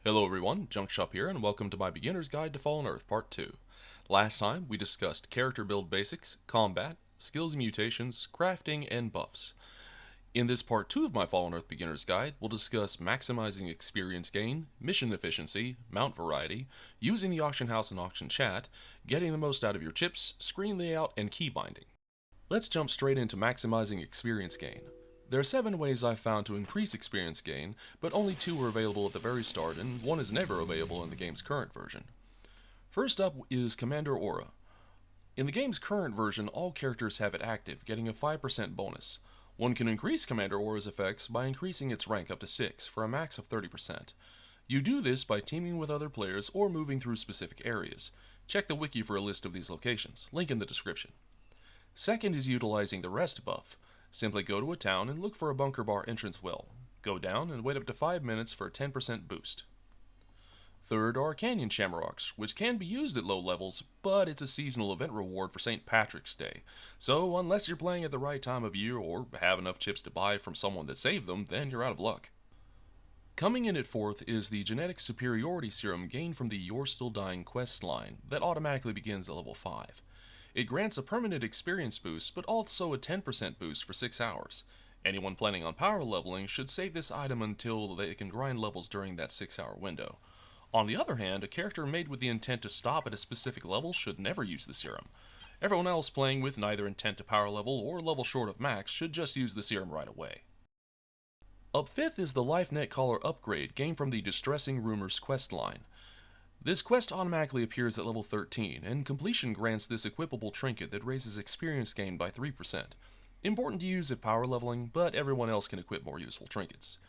Hello everyone, Junk Shop here, and welcome to my Beginner's Guide to Fallen Earth Part 2. Last time, we discussed character build basics, combat, skills and mutations, crafting, and buffs. In this Part 2 of my Fallen Earth Beginner's Guide, we'll discuss maximizing experience gain, mission efficiency, mount variety, using the auction house and auction chat, getting the most out of your chips, screen layout, and key binding. Let's jump straight into maximizing experience gain. There are 7 ways I've found to increase experience gain, but only 2 are available at the very start, and 1 is never available in the game's current version. First up is Commander Aura. In the game's current version, all characters have it active, getting a 5% bonus. One can increase Commander Aura's effects by increasing its rank up to 6, for a max of 30%. You do this by teaming with other players or moving through specific areas. Check the wiki for a list of these locations, link in the description. Second is utilizing the rest buff. Simply go to a town and look for a bunker bar entrance well. Go down and wait up to 5 minutes for a 10% boost. Third are Canyon Shamrocks, which can be used at low levels, but it's a seasonal event reward for St. Patrick's Day. So unless you're playing at the right time of year or have enough chips to buy from someone that saved them, then you're out of luck. Coming in at fourth is the Genetic Superiority Serum gained from the You're Still Dying quest line that automatically begins at level 5. It grants a permanent experience boost, but also a 10% boost for 6 hours. Anyone planning on power leveling should save this item until they can grind levels during that 6-hour window. On the other hand, a character made with the intent to stop at a specific level should never use the serum. Everyone else playing with neither intent to power level or level short of max should just use the serum right away. Up fifth is the LifeNet Collar upgrade gained from the Distressing Rumors quest line. This quest automatically appears at level 13, and completion grants this equipable trinket that raises experience gain by 3%. Important to use if power leveling, but everyone else can equip more useful trinkets.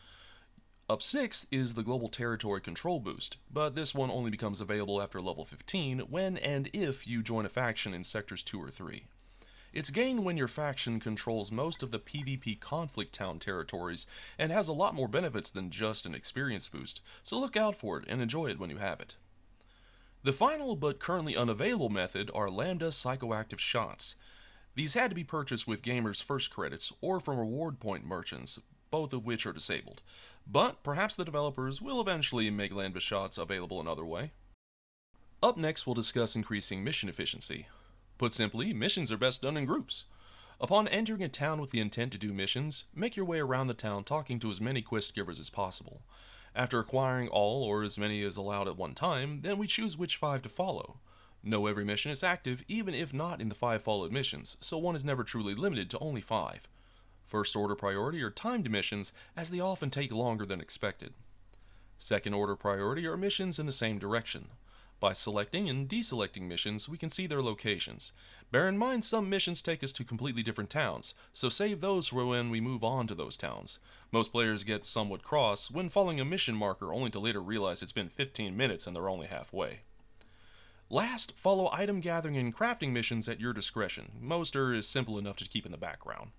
Up 6 is the Global Territory Control boost, but this one only becomes available after level 15 when and if you join a faction in sectors 2 or 3. It's gained when your faction controls most of the PvP conflict town territories and has a lot more benefits than just an experience boost, so look out for it and enjoy it when you have it. The final but currently unavailable method are Lambda Psychoactive Shots. These had to be purchased with gamers' first credits or from reward point merchants, both of which are disabled. But perhaps the developers will eventually make Lambda Shots available another way. Up next we'll discuss increasing mission efficiency. Put simply, missions are best done in groups. Upon entering a town with the intent to do missions, make your way around the town talking to as many quest givers as possible. After acquiring all or as many as allowed at one time, then we choose which 5 to follow. Know every mission is active even if not in the 5 followed missions, so one is never truly limited to only 5. First order priority are timed missions as they often take longer than expected. Second order priority are missions in the same direction. By selecting and deselecting missions, we can see their locations. Bear in mind some missions take us to completely different towns, so save those for when we move on to those towns. Most players get somewhat cross when following a mission marker only to later realize it's been 15 minutes and they're only halfway. Last, follow item gathering and crafting missions at your discretion. Most are simple enough to keep in the background.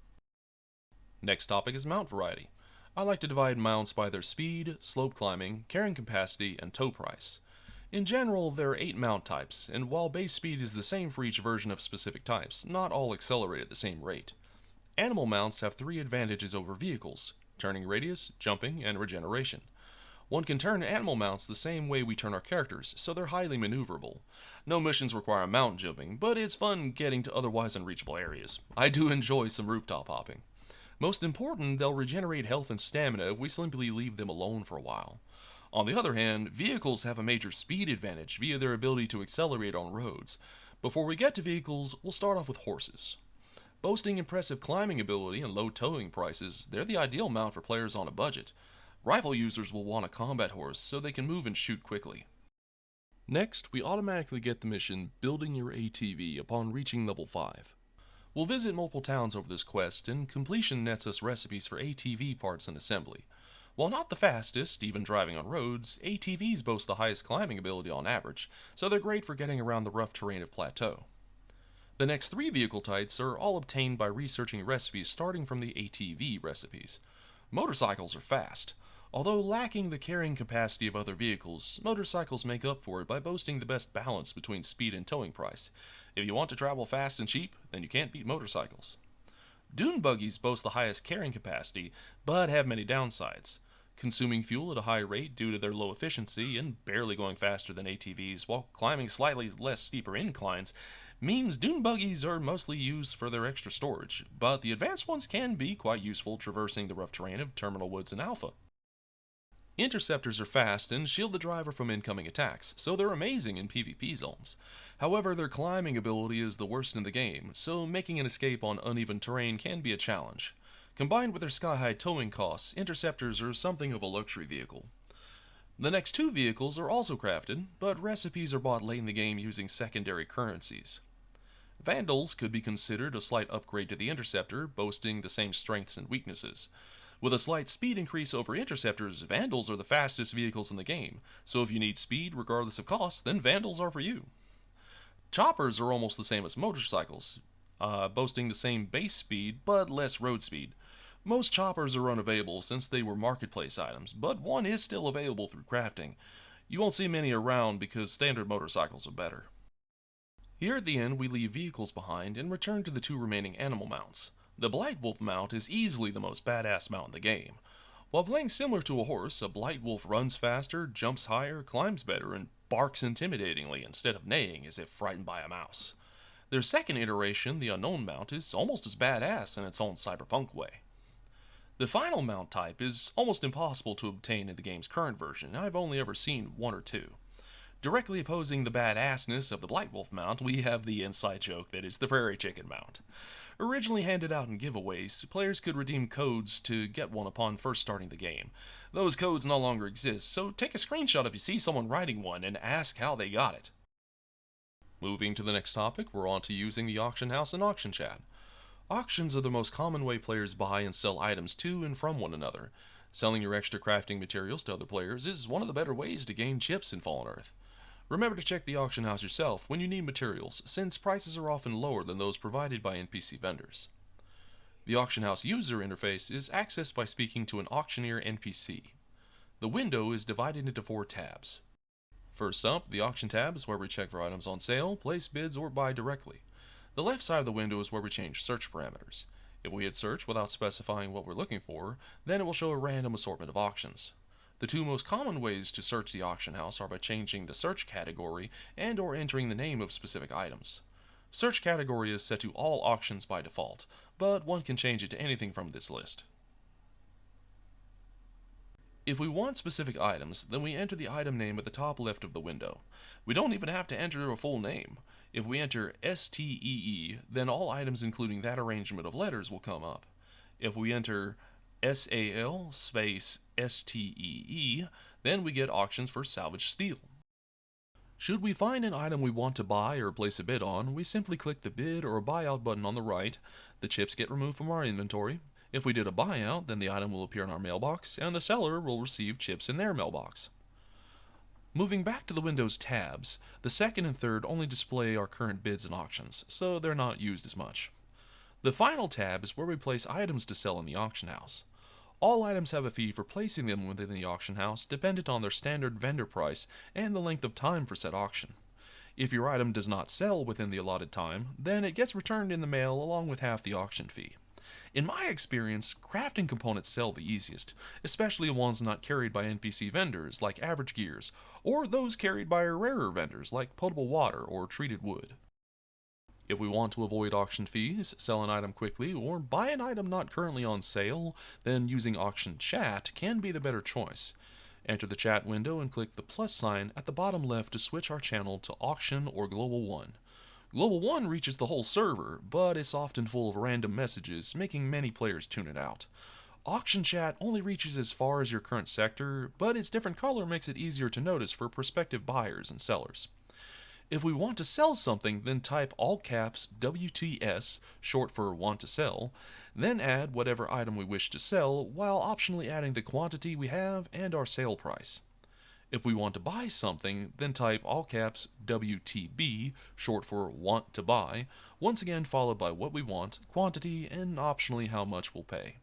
Next topic is mount variety. I like to divide mounts by their speed, slope climbing, carrying capacity, and tow price. In general, there are 8 mount types, and while base speed is the same for each version of specific types, not all accelerate at the same rate. Animal mounts have 3 advantages over vehicles: turning radius, jumping, and regeneration. One can turn animal mounts the same way we turn our characters, so they're highly maneuverable. No missions require mount jumping, but it's fun getting to otherwise unreachable areas. I do enjoy some rooftop hopping. Most important, they'll regenerate health and stamina if we simply leave them alone for a while. On the other hand, vehicles have a major speed advantage via their ability to accelerate on roads. Before we get to vehicles, we'll start off with horses. Boasting impressive climbing ability and low towing prices, they're the ideal mount for players on a budget. Rifle users will want a combat horse so they can move and shoot quickly. Next, we automatically get the mission Building Your ATV upon reaching level 5. We'll visit multiple towns over this quest, and completion nets us recipes for ATV parts and assembly. While not the fastest, even driving on roads, ATVs boast the highest climbing ability on average, so they're great for getting around the rough terrain of Plateau. The next 3 vehicle types are all obtained by researching recipes starting from the ATV recipes. Motorcycles are fast. Although lacking the carrying capacity of other vehicles, motorcycles make up for it by boasting the best balance between speed and towing price. If you want to travel fast and cheap, then you can't beat motorcycles. Dune buggies boast the highest carrying capacity, but have many downsides. Consuming fuel at a high rate due to their low efficiency and barely going faster than ATVs while climbing slightly less steeper inclines means dune buggies are mostly used for their extra storage, but the advanced ones can be quite useful traversing the rough terrain of terminal woods and alpha. Interceptors are fast and shield the driver from incoming attacks, so they're amazing in PvP zones. However, their climbing ability is the worst in the game, so making an escape on uneven terrain can be a challenge. Combined with their sky-high towing costs, interceptors are something of a luxury vehicle. The next two vehicles are also crafted, but recipes are bought late in the game using secondary currencies. Vandals could be considered a slight upgrade to the Interceptor, boasting the same strengths and weaknesses. With a slight speed increase over Interceptors, Vandals are the fastest vehicles in the game, so if you need speed regardless of cost, then Vandals are for you. Choppers are almost the same as motorcycles, boasting the same base speed but less road speed. Most choppers are unavailable since they were marketplace items, but one is still available through crafting. You won't see many around because standard motorcycles are better. Here at the end, we leave vehicles behind and return to the two remaining animal mounts. The Blight Wolf mount is easily the most badass mount in the game. While playing similar to a horse, a Blight Wolf runs faster, jumps higher, climbs better, and barks intimidatingly instead of neighing as if frightened by a mouse. Their second iteration, the Unknown mount, is almost as badass in its own cyberpunk way. The final mount type is almost impossible to obtain in the game's current version. I've only ever seen one or two. Directly opposing the badassness of the Blight Wolf mount, we have the inside joke that is the Prairie Chicken mount. Originally handed out in giveaways, players could redeem codes to get one upon first starting the game. Those codes no longer exist, so take a screenshot if you see someone riding one and ask how they got it. Moving to the next topic, we're on to using the auction house and auction chat. Auctions are the most common way players buy and sell items to and from one another. Selling your extra crafting materials to other players is one of the better ways to gain chips in Fallen Earth. Remember to check the auction house yourself when you need materials, since prices are often lower than those provided by NPC vendors. The auction house user interface is accessed by speaking to an auctioneer NPC. The window is divided into 4 tabs. First up, the auction tab is where we check for items on sale, place bids, or buy directly. The left side of the window is where we change search parameters. If we hit search without specifying what we're looking for, then it will show a random assortment of auctions. The two most common ways to search the auction house are by changing the search category and or entering the name of specific items. Search category is set to all auctions by default, but one can change it to anything from this list. If we want specific items, then we enter the item name at the top left of the window. We don't even have to enter a full name. If we enter STEE, then all items including that arrangement of letters will come up. If we enter SAL space STEE, then we get auctions for salvage steel. Should we find an item we want to buy or place a bid on, we simply click the bid or buyout button on the right. The chips get removed from our inventory. If we did a buyout, then the item will appear in our mailbox, and the seller will receive chips in their mailbox. Moving back to the Windows tabs, the second and third only display our current bids and auctions, so they're not used as much. The final tab is where we place items to sell in the auction house. All items have a fee for placing them within the auction house dependent on their standard vendor price and the length of time for said auction. If your item does not sell within the allotted time, then it gets returned in the mail along with half the auction fee. In my experience, crafting components sell the easiest, especially ones not carried by NPC vendors like average gears, or those carried by rarer vendors like potable water or treated wood. If we want to avoid auction fees, sell an item quickly, or buy an item not currently on sale, then using auction chat can be the better choice. Enter the chat window and click the plus sign at the bottom left to switch our channel to auction or global 1. Global 1 reaches the whole server, but it's often full of random messages, making many players tune it out. Auction chat only reaches as far as your current sector, but its different color makes it easier to notice for prospective buyers and sellers. If we want to sell something, then type all caps WTS, short for want to sell, then add whatever item we wish to sell, while optionally adding the quantity we have and our sale price. If we want to buy something, then type all caps WTB, short for want to buy, once again followed by what we want, quantity, and optionally how much we'll pay.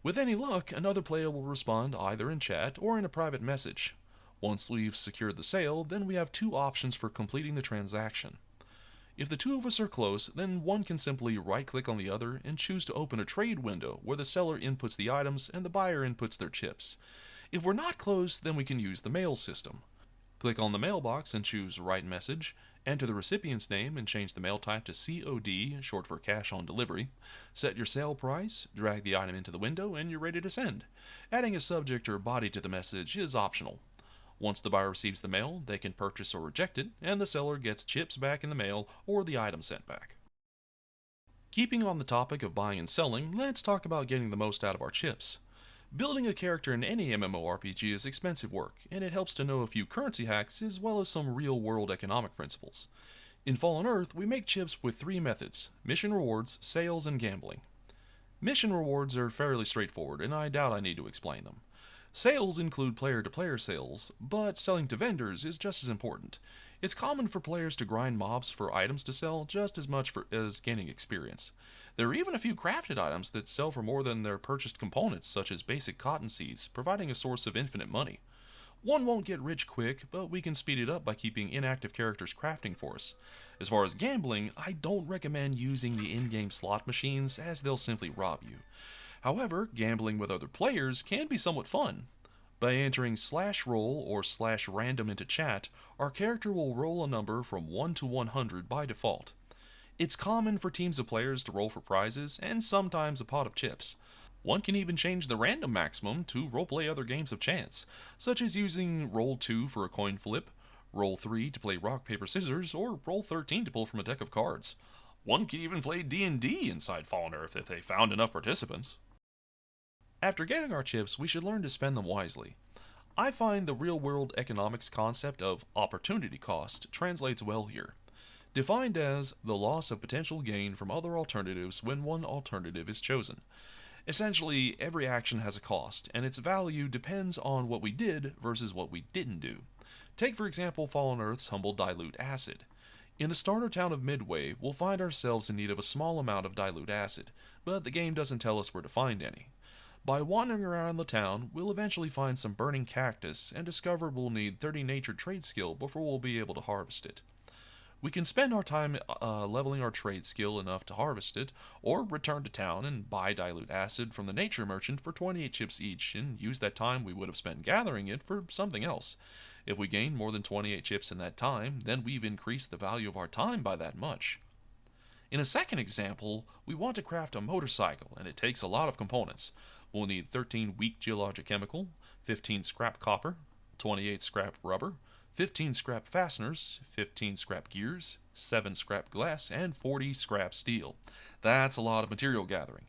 With any luck, another player will respond either in chat or in a private message. Once we've secured the sale, then we have 2 options for completing the transaction. If the two of us are close, then one can simply right-click on the other and choose to open a trade window where the seller inputs the items and the buyer inputs their chips. If we're not close, then we can use the mail system. Click on the mailbox and choose Write Message, enter the recipient's name and change the mail type to COD, short for cash on delivery. Set your sale price, drag the item into the window, and you're ready to send. Adding a subject or body to the message is optional. Once the buyer receives the mail, they can purchase or reject it, and the seller gets chips back in the mail or the item sent back. Keeping on the topic of buying and selling, let's talk about getting the most out of our chips. Building a character in any MMORPG is expensive work, and it helps to know a few currency hacks as well as some real-world economic principles. In Fallen Earth, we make chips with three methods: mission rewards, sales, and gambling. Mission rewards are fairly straightforward, and I doubt I need to explain them. Sales include player-to-player sales, but selling to vendors is just as important. It's common for players to grind mobs for items to sell just as much as gaining experience. There are even a few crafted items that sell for more than their purchased components, such as basic cotton seeds, providing a source of infinite money. One won't get rich quick, but we can speed it up by keeping inactive characters crafting for us. As far as gambling, I don't recommend using the in-game slot machines, as they'll simply rob you. However, gambling with other players can be somewhat fun. By entering /roll or /random into chat, our character will roll a number from 1 to 100 by default. It's common for teams of players to roll for prizes and sometimes a pot of chips. One can even change the random maximum to roleplay other games of chance, such as using roll 2 for a coin flip, roll 3 to play rock paper scissors, or roll 13 to pull from a deck of cards. One can even play D&D inside Fallen Earth if they found enough participants. After getting our chips, we should learn to spend them wisely. I find the real-world economics concept of opportunity cost translates well here, defined as the loss of potential gain from other alternatives when one alternative is chosen. Essentially, every action has a cost, and its value depends on what we did versus what we didn't do. Take for example Fallen Earth's humble dilute acid. In the starter town of Midway, we'll find ourselves in need of a small amount of dilute acid, but the game doesn't tell us where to find any. By wandering around the town, we'll eventually find some burning cactus and discover we'll need 30 nature trade skill before we'll be able to harvest it. We can spend our time leveling our trade skill enough to harvest it, or return to town and buy dilute acid from the nature merchant for 28 chips each and use that time we would have spent gathering it for something else. If we gain more than 28 chips in that time, then we've increased the value of our time by that much. In a second example, we want to craft a motorcycle, and it takes a lot of components. We'll need 13 weak geologic chemical, 15 scrap copper, 28 scrap rubber, 15 scrap fasteners, 15 scrap gears, 7 scrap glass, and 40 scrap steel. That's a lot of material gathering.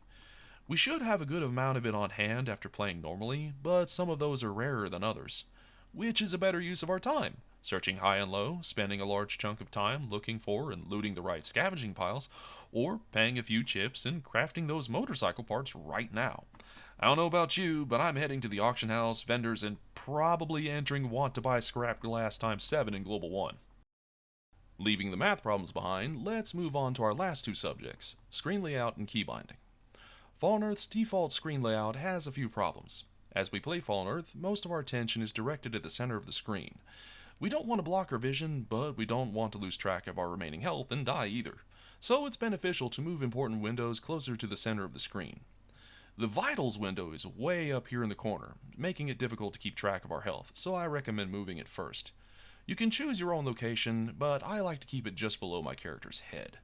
We should have a good amount of it on hand after playing normally, but some of those are rarer than others. Which is a better use of our time? Searching high and low, spending a large chunk of time looking for and looting the right scavenging piles, or paying a few chips and crafting those motorcycle parts right now? I don't know about you, but I'm heading to the auction house, vendors, and probably entering want to buy scrap glass times 7 in Global 1. Leaving the math problems behind, let's move on to our last two subjects, screen layout and key binding. Fallen Earth's default screen layout has a few problems. As we play Fallen Earth, most of our attention is directed at the center of the screen. We don't want to block our vision, but we don't want to lose track of our remaining health and die either. So it's beneficial to move important windows closer to the center of the screen. The Vitals window is way up here in the corner, making it difficult to keep track of our health, so I recommend moving it first. You can choose your own location, but I like to keep it just below my character's head.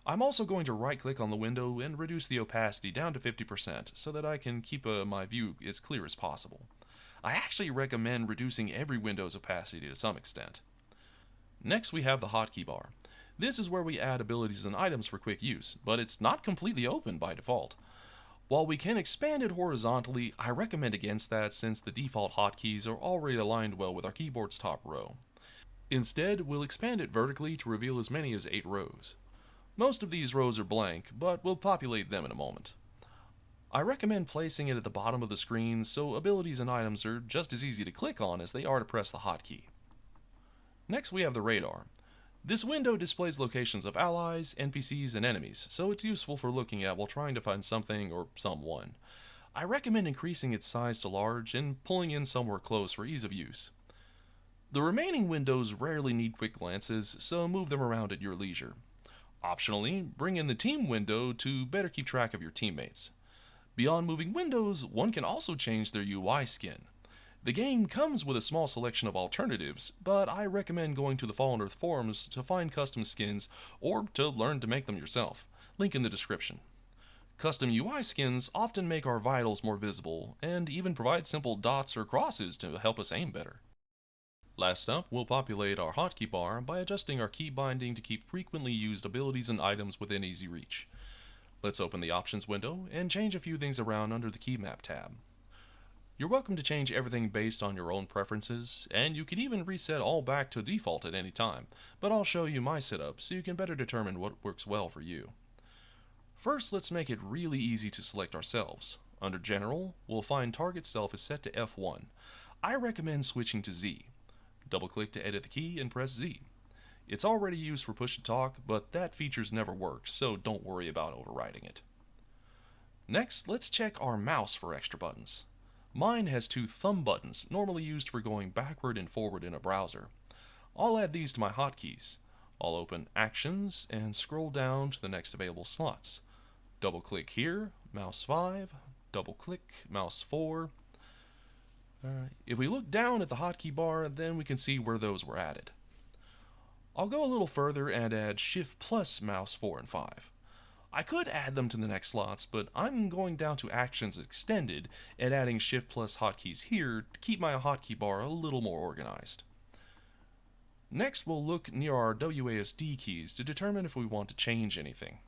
I'm also going to right-click on the window and reduce the opacity down to 50% so that I can keep my view as clear as possible. I actually recommend reducing every window's opacity to some extent. Next we have the hotkey bar. This is where we add abilities and items for quick use, but it's not completely open by default. While we can expand it horizontally, I recommend against that since the default hotkeys are already aligned well with our keyboard's top row. Instead, we'll expand it vertically to reveal as many as 8 rows. Most of these rows are blank, but we'll populate them in a moment. I recommend placing it at the bottom of the screen so abilities and items are just as easy to click on as they are to press the hotkey. Next we have the radar. This window displays locations of allies, NPCs, and enemies, so it's useful for looking at while trying to find something or someone. I recommend increasing its size to large and pulling in somewhere close for ease of use. The remaining windows rarely need quick glances, so move them around at your leisure. Optionally, bring in the team window to better keep track of your teammates. Beyond moving windows, one can also change their UI skin. The game comes with a small selection of alternatives, but I recommend going to the Fallen Earth forums to find custom skins or to learn to make them yourself. Link in the description. Custom UI skins often make our vitals more visible, and even provide simple dots or crosses to help us aim better. Last up, we'll populate our hotkey bar by adjusting our key binding to keep frequently used abilities and items within easy reach. Let's open the options window and change a few things around under the key map tab. You're welcome to change everything based on your own preferences, and you can even reset all back to default at any time, but I'll show you my setup so you can better determine what works well for you. First, let's make it really easy to select ourselves. Under General, we'll find Target Self is set to F1. I recommend switching to Z. Double-click to edit the key and press Z. It's already used for push-to-talk, but that feature's never worked, so don't worry about overriding it. Next, let's check our mouse for extra buttons. Mine has two thumb buttons, normally used for going backward and forward in a browser. I'll add these to my hotkeys. I'll open Actions and scroll down to the next available slots. Double-click here, mouse 5, double-click, mouse 4. If we look down at the hotkey bar, then we can see where those were added. I'll go a little further and add Shift plus mouse 4 and 5. I could add them to the next slots, but I'm going down to Actions Extended and adding Shift plus hotkeys here to keep my hotkey bar a little more organized. Next, we'll look near our WASD keys to determine if we want to change anything.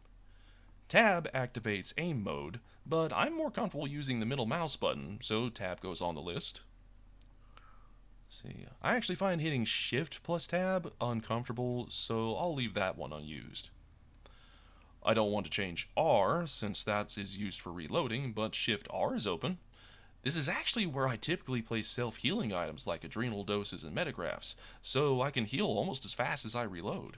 Tab activates aim mode, but I'm more comfortable using the middle mouse button, so Tab goes on the list. See, I actually find hitting Shift plus Tab uncomfortable, so I'll leave that one unused. I don't want to change R, since that is used for reloading, but Shift R is open. This is actually where I typically place self-healing items like adrenal doses and metagraphs, so I can heal almost as fast as I reload.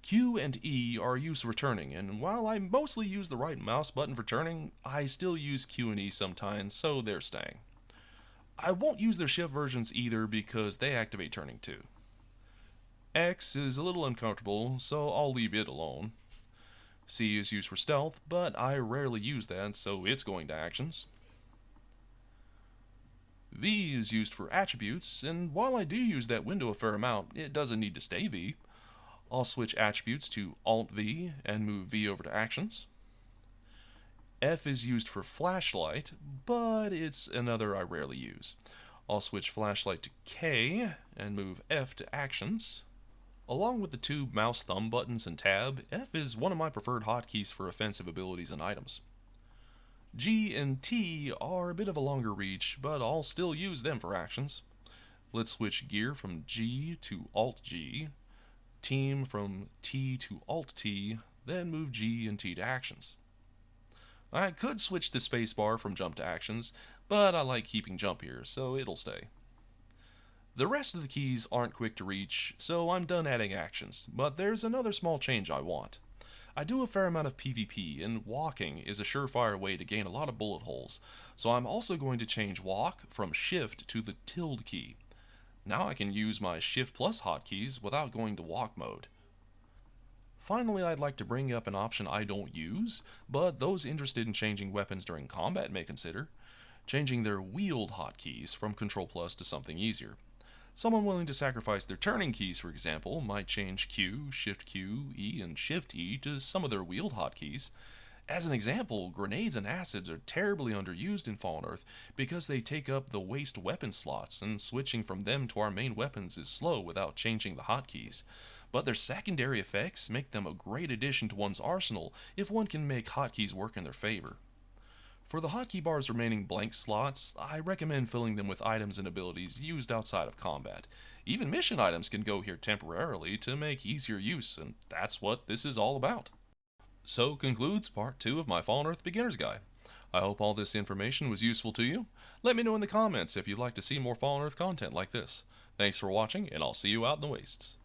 Q and E are used for turning, and while I mostly use the right mouse button for turning, I still use Q and E sometimes, so they're staying. I won't use their shift versions either because they activate turning too. X is a little uncomfortable, so I'll leave it alone. C is used for stealth, but I rarely use that, so it's going to actions. V is used for attributes, and while I do use that window a fair amount, it doesn't need to stay V. I'll switch attributes to Alt-V and move V over to actions. F is used for flashlight, but it's another I rarely use. I'll switch flashlight to K and move F to actions. Along with the two mouse thumb buttons and tab, F is one of my preferred hotkeys for offensive abilities and items. G and T are a bit of a longer reach, but I'll still use them for actions. Let's switch gear from G to Alt-G, team from T to Alt-T, then move G and T to actions. I could switch the spacebar from jump to actions, but I like keeping jump here, so it'll stay. The rest of the keys aren't quick to reach, so I'm done adding actions, but there's another small change I want. I do a fair amount of PvP, and walking is a surefire way to gain a lot of bullet holes, so I'm also going to change walk from shift to the tilde key. Now I can use my shift plus hotkeys without going to walk mode. Finally, I'd like to bring up an option I don't use, but those interested in changing weapons during combat may consider: changing their wield hotkeys from Control Plus to something easier. Someone willing to sacrifice their turning keys, for example, might change Q, Shift Q, E, and Shift E to some of their wield hotkeys. As an example, grenades and acids are terribly underused in Fallen Earth because they take up the waste weapon slots, and switching from them to our main weapons is slow without changing the hotkeys. But their secondary effects make them a great addition to one's arsenal if one can make hotkeys work in their favor. For the hotkey bar's remaining blank slots, I recommend filling them with items and abilities used outside of combat. Even mission items can go here temporarily to make easier use, and that's what this is all about. So concludes part 2 of my Fallen Earth Beginner's Guide. I hope all this information was useful to you. Let me know in the comments if you'd like to see more Fallen Earth content like this. Thanks for watching, and I'll see you out in the wastes.